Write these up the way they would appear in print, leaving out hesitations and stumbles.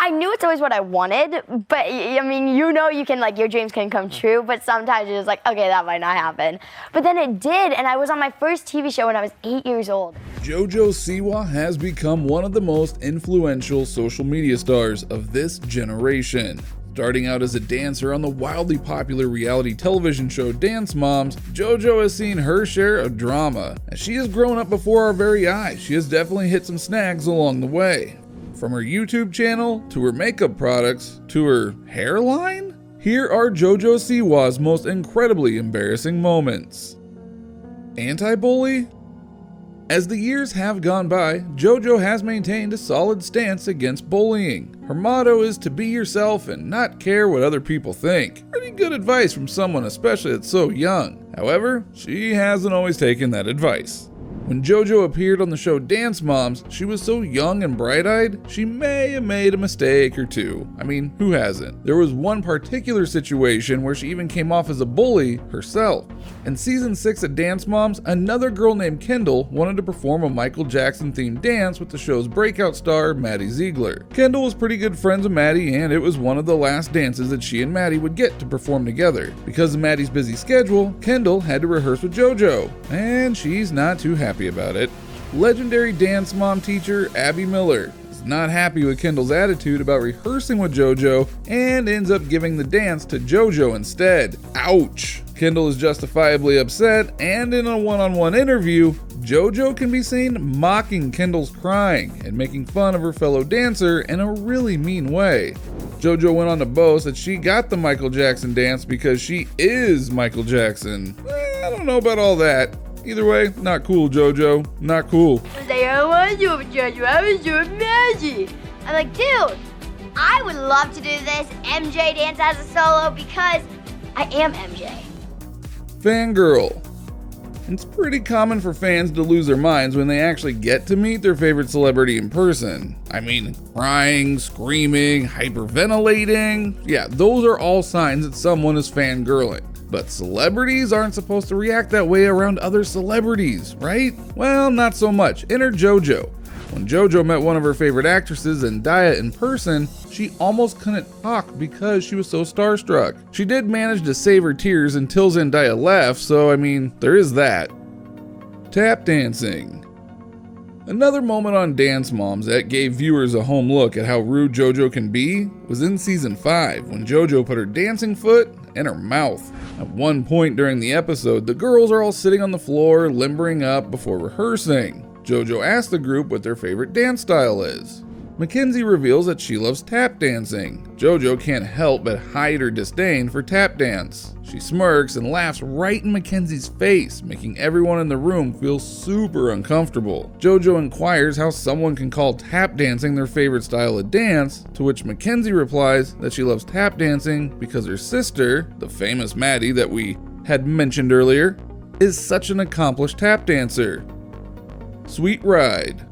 I knew it's always what I wanted, but I mean, you can, like, your dreams can come true, but sometimes you're just like, okay, that might not happen. But then it did, and I was on my first TV show when I was 8 years old. Jojo Siwa has become one of the most influential social media stars of this generation. Starting out as a dancer on the wildly popular reality television show Dance Moms, Jojo has seen her share of drama. As she has grown up before our very eyes, she has definitely hit some snags along the way. From her YouTube channel, to her makeup products, to her hairline? Here are Jojo Siwa's most incredibly embarrassing moments. Anti-bully? As the years have gone by, Jojo has maintained a solid stance against bullying. Her motto is to be yourself and not care what other people think. Pretty good advice from someone especially that's so young. However, she hasn't always taken that advice. When Jojo appeared on the show Dance Moms, she was so young and bright-eyed, she may have made a mistake or two. I mean, who hasn't? There was one particular situation where she even came off as a bully herself. In season 6 of Dance Moms, another girl named Kendall wanted to perform a Michael Jackson-themed dance with the show's breakout star, Maddie Ziegler. Kendall was pretty good friends with Maddie, and it was one of the last dances that she and Maddie would get to perform together. Because of Maddie's busy schedule, Kendall had to rehearse with Jojo, and she's not too happy about it. Legendary Dance Mom teacher Abby Miller is not happy with Kendall's attitude about rehearsing with Jojo and ends up giving the dance to Jojo instead. Ouch! Kendall is justifiably upset, and in a one-on-one interview, Jojo can be seen mocking Kendall's crying and making fun of her fellow dancer in a really mean way. Jojo went on to boast that she got the Michael Jackson dance because she is Michael Jackson. I don't know about all that. Either way, not cool, Jojo. Not cool. I was like, I don't want to do it with Jojo, I was doing Maggie. I'm like, dude, I would love to do this MJ dance as a solo because I am MJ. Fangirl. It's pretty common for fans to lose their minds when they actually get to meet their favorite celebrity in person. I mean, crying, screaming, hyperventilating. Yeah, those are all signs that someone is fangirling. But celebrities aren't supposed to react that way around other celebrities, right? Well, not so much. Enter Jojo. When Jojo met one of her favorite actresses, Zendaya, in person, she almost couldn't talk because she was so starstruck. She did manage to save her tears until Zendaya left, so I mean, there is that. Tap dancing. Another moment on Dance Moms that gave viewers a home look at how rude Jojo can be was in season 5, when Jojo put her dancing foot in her mouth. At one point during the episode, the girls are all sitting on the floor, limbering up before rehearsing. Jojo asks the group what their favorite dance style is. Mackenzie reveals that she loves tap dancing. Jojo can't help but hide her disdain for tap dance. She smirks and laughs right in Mackenzie's face, making everyone in the room feel super uncomfortable. Jojo inquires how someone can call tap dancing their favorite style of dance, to which Mackenzie replies that she loves tap dancing because her sister, the famous Maddie that we had mentioned earlier, is such an accomplished tap dancer. Sweet ride.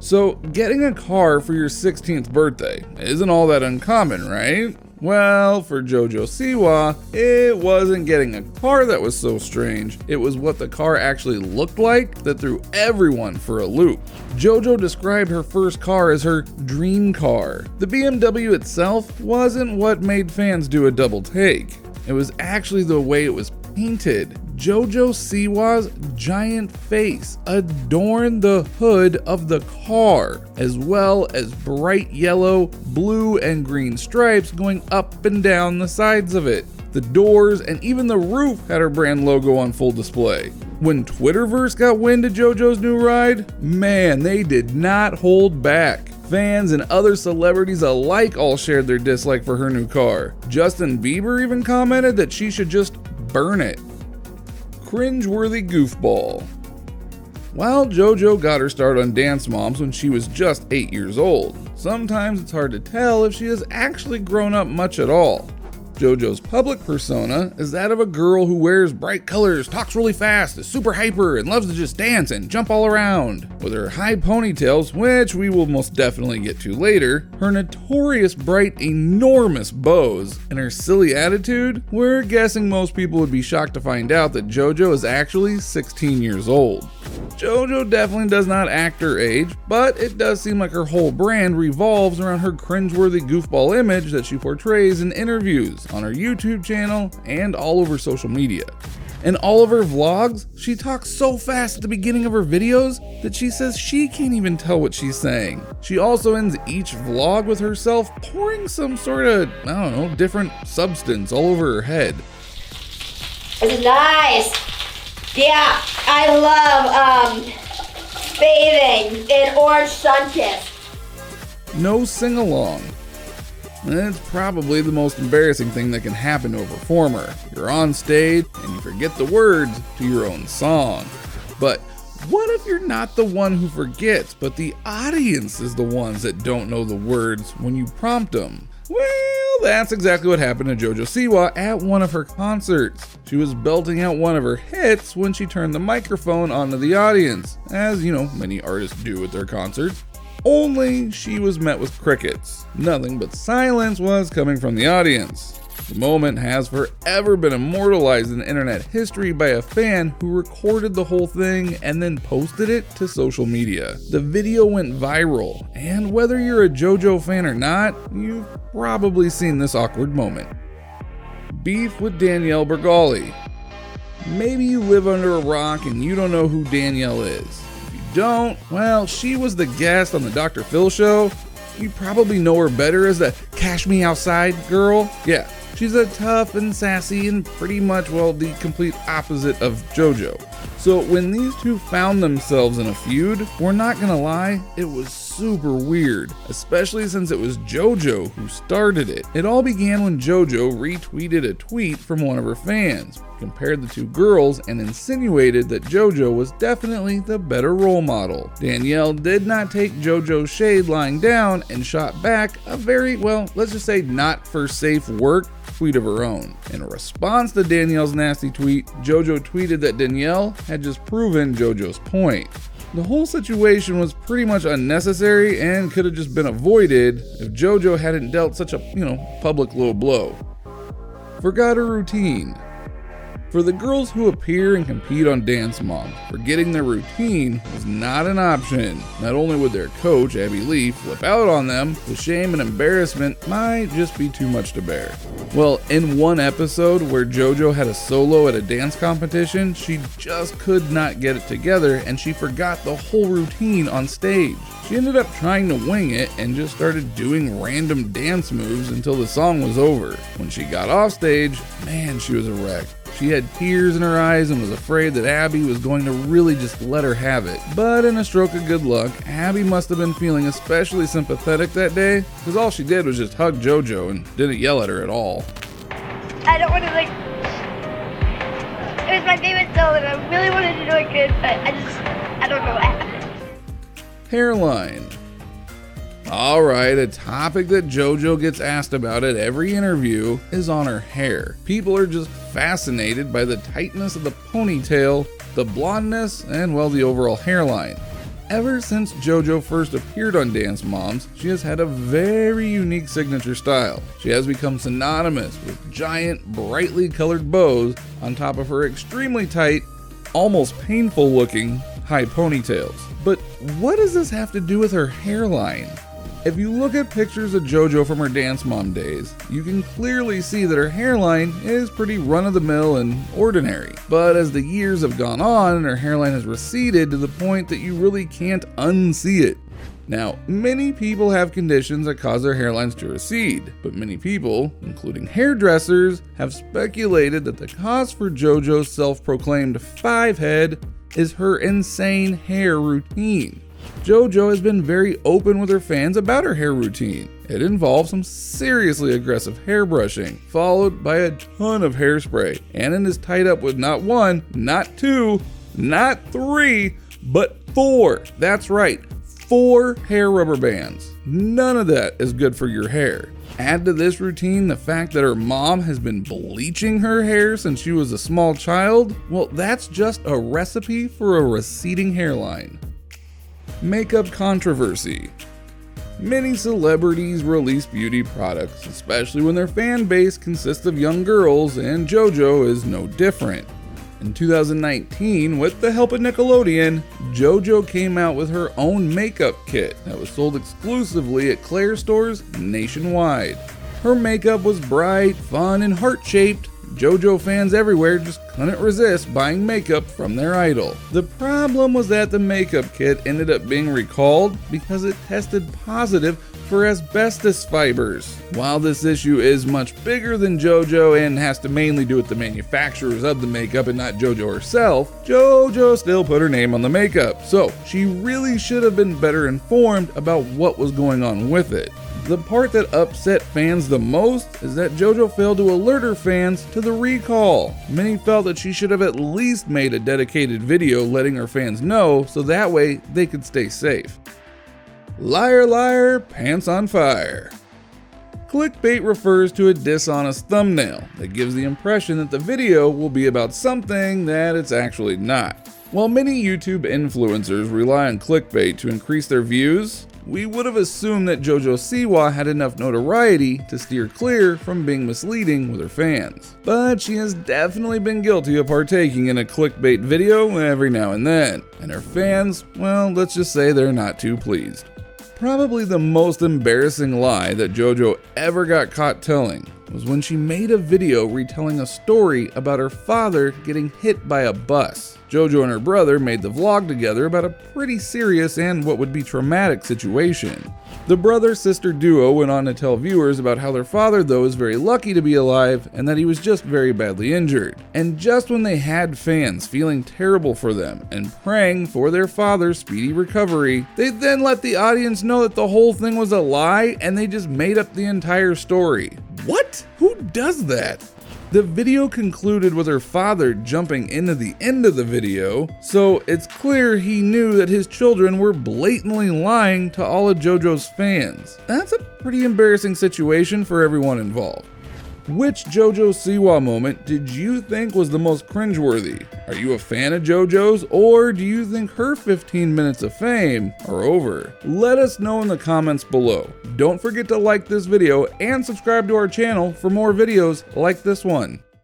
So, getting a car for your 16th birthday isn't all that uncommon, right? Well, for Jojo Siwa, it wasn't getting a car that was so strange, it was what the car actually looked like that threw everyone for a loop. Jojo described her first car as her dream car. The BMW itself wasn't what made fans do a double take. It was actually the way it was painted. Jojo Siwa's giant face adorned the hood of the car, as well as bright yellow, blue, and green stripes going up and down the sides of it. The doors and even the roof had her brand logo on full display. When Twitterverse got wind of Jojo's new ride, man, they did not hold back. Fans and other celebrities alike all shared their dislike for her new car. Justin Bieber even commented that she should just burn it. Cringeworthy goofball. While Jojo got her start on Dance Moms when she was just 8 years old, sometimes it's hard to tell if she has actually grown up much at all. Jojo's public persona is that of a girl who wears bright colors, talks really fast, is super hyper, and loves to just dance and jump all around. With her high ponytails, which we will most definitely get to later, her notorious bright, enormous bows, and her silly attitude, we're guessing most people would be shocked to find out that Jojo is actually 16 years old. Jojo definitely does not act her age, but it does seem like her whole brand revolves around her cringeworthy goofball image that she portrays in interviews, on her YouTube channel, and all over social media. In all of her vlogs, she talks so fast at the beginning of her videos that she says she can't even tell what she's saying. She also ends each vlog with herself pouring some sort of, different substance all over her head. This is nice. Yeah, I love bathing in orange sun-kissed. No sing-along. It's probably the most embarrassing thing that can happen to a performer. You're on stage and you forget the words to your own song. But what if you're not the one who forgets, but the audience is the ones that don't know the words when you prompt them? Well, that's exactly what happened to Jojo Siwa at one of her concerts. She was belting out one of her hits when she turned the microphone onto the audience, as many artists do at their concerts. Only she was met with crickets. Nothing but silence was coming from the audience. The moment has forever been immortalized in internet history by a fan who recorded the whole thing and then posted it to social media. The video went viral, and whether you're a JoJo fan or not, you've probably seen this awkward moment. Beef with Danielle Bergali. Maybe you live under a rock and you don't know who Danielle is. Don't, well, she was the guest on the Dr. Phil show. You probably know her better as the Cash Me Outside girl. Yeah, she's a tough and sassy and pretty much, the complete opposite of JoJo. So when these two found themselves in a feud, we're not gonna lie, it was super weird, especially since it was JoJo who started it. It all began when JoJo retweeted a tweet from one of her fans, compared the two girls, and insinuated that JoJo was definitely the better role model. Danielle did not take JoJo's shade lying down and shot back a very, let's just say not for safe work tweet of her own. In response to Danielle's nasty tweet, JoJo tweeted that Danielle had just proven JoJo's point. The whole situation was pretty much unnecessary and could have just been avoided if JoJo hadn't dealt such a, public low blow. Forgot her routine. For the girls who appear and compete on Dance Moms, forgetting their routine was not an option. Not only would their coach, Abby Lee, flip out on them, the shame and embarrassment might just be too much to bear. Well, in one episode where JoJo had a solo at a dance competition, she just could not get it together and she forgot the whole routine on stage. She ended up trying to wing it and just started doing random dance moves until the song was over. When she got off stage, man, she was a wreck. She had tears in her eyes and was afraid that Abby was going to really just let her have it. But in a stroke of good luck, Abby must have been feeling especially sympathetic that day, because all she did was just hug JoJo and didn't yell at her at all. I don't want to it was my favorite song and I really wanted to do it good, but I don't know what happened. Hairline. Alright, a topic that JoJo gets asked about at every interview is on her hair. People are just fascinated by the tightness of the ponytail, the blondness, and the overall hairline. Ever since JoJo first appeared on Dance Moms, she has had a very unique signature style. She has become synonymous with giant, brightly colored bows on top of her extremely tight, almost painful looking, high ponytails. But what does this have to do with her hairline? If you look at pictures of JoJo from her Dance Mom days, you can clearly see that her hairline is pretty run-of-the-mill and ordinary. But as the years have gone on, her hairline has receded to the point that you really can't unsee it. Now, many people have conditions that cause their hairlines to recede, but many people, including hairdressers, have speculated that the cause for JoJo's self-proclaimed 5-head is her insane hair routine. JoJo has been very open with her fans about her hair routine. It involves some seriously aggressive hair brushing, followed by a ton of hairspray, and it is tied up with not one, not two, not three, but 4. That's right, 4 hair rubber bands. None of that is good for your hair. Add to this routine the fact that her mom has been bleaching her hair since she was a small child. That's just a recipe for a receding hairline. Makeup controversy. Many celebrities release beauty products, especially when their fan base consists of young girls, and JoJo is no different. In 2019, with the help of Nickelodeon, JoJo came out with her own makeup kit that was sold exclusively at Claire stores nationwide. Her makeup was bright, fun, and heart-shaped. JoJo fans everywhere just couldn't resist buying makeup from their idol. The problem was that the makeup kit ended up being recalled because it tested positive for asbestos fibers. While this issue is much bigger than JoJo and has to mainly do with the manufacturers of the makeup and not JoJo herself, JoJo still put her name on the makeup, so she really should have been better informed about what was going on with it. The part that upset fans the most is that JoJo failed to alert her fans to the recall. Many felt that she should have at least made a dedicated video letting her fans know so that way they could stay safe. Liar, liar, pants on fire. Clickbait refers to a dishonest thumbnail that gives the impression that the video will be about something that it's actually not. While many YouTube influencers rely on clickbait to increase their views, we would have assumed that Jojo Siwa had enough notoriety to steer clear from being misleading with her fans. But she has definitely been guilty of partaking in a clickbait video every now and then, and her fans, well, let's just say they're not too pleased. Probably the most embarrassing lie that JoJo ever got caught telling was when she made a video retelling a story about her father getting hit by a bus. JoJo and her brother made the vlog together about a pretty serious and what would be traumatic situation. The brother-sister duo went on to tell viewers about how their father, though, is very lucky to be alive and that he was just very badly injured. And just when they had fans feeling terrible for them and praying for their father's speedy recovery, they then let the audience know that the whole thing was a lie and they just made up the entire story. What? Who does that? The video concluded with her father jumping into the end of the video, so it's clear he knew that his children were blatantly lying to all of JoJo's fans. That's a pretty embarrassing situation for everyone involved. Which Jojo Siwa moment did you think was the most cringeworthy? Are you a fan of JoJo's, or do you think her 15 minutes of fame are over? Let us know in the comments below. Don't forget to like this video and subscribe to our channel for more videos like this one.